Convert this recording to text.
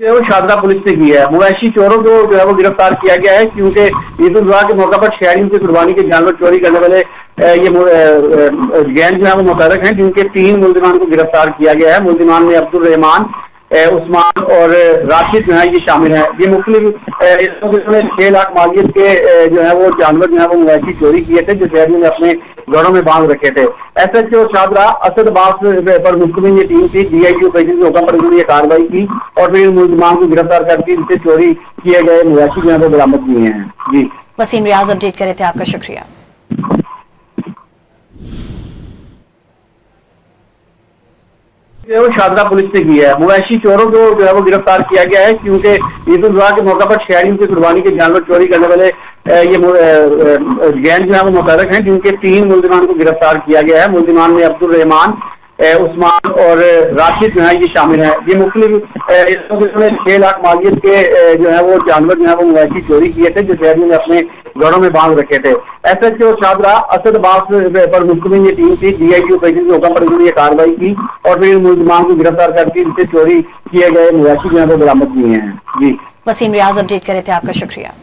वो शादरा पुलिस ने की है। मवेशी चोरों को जो है वो गिरफ्तार किया गया है, क्योंकि ईद उल जुहा के मौका पर शहरियों की कुर्बानी के जानवर चोरी करने वाले ये गैंग जो है वो मुतहरक हैं, जिनके 3 मुल्जिमान को गिरफ्तार किया गया है। मुल्जिमान में अब्दुल रहमान, उस्मान और राशिद जो है ये शामिल है। ये मुख्तलिफ 6 लाख मालियत के जो है वो जानवर जो है वो मवेशी चोरी किए थे, जो शहरियों ने अपने घरों में बांध रखे थे। SHO शादरा असद अब्बास पर मुश्तमिल ये टीम थी। DIG ऑपरेशन के हुक्म पर उन्होंने ये कार्रवाई की और फिर मुल्जिमान को गिरफ्तार करके इनसे चोरी किए गए मवेशी जो है वो बरामद किए हैं। जी वसीम रियाज अपडेट करे थे, आपका शुक्रिया। वो शादरा पुलिस ने की है। मवेशी चोरों को जो है वो गिरफ्तार किया गया है, क्योंकि ईद उल जुहा के मौका पर शहरियों की कुर्बानी के जानवर चोरी करने वाले ये गैंग जो है वो मुतहरक हैं, जिनके 3 मुल्जिमान को गिरफ्तार किया गया है। मुल्जिमान में अब्दुल रहमान, उस्मान और राशिद जो है ये शामिल है। ये मुख्तलिफ 6 लाख मालियत के जो है वो जानवर जो है वो मवेशी चोरी किए थे, जो शहरियों ने अपने घरों में बांध रखे थे। SHO शादरा असद अब्बास पर मुश्तमिल ये टीम थी। DIG ऑपरेशन के हुक्म पर उन्होंने ये कार्रवाई की और फिर मुल्जिमान को गिरफ्तार करके इनसे चोरी किए गए मवेशी जो है वो बरामद किए हैं। जी वसीम रियाज अपडेट करे थे, आपका शुक्रिया।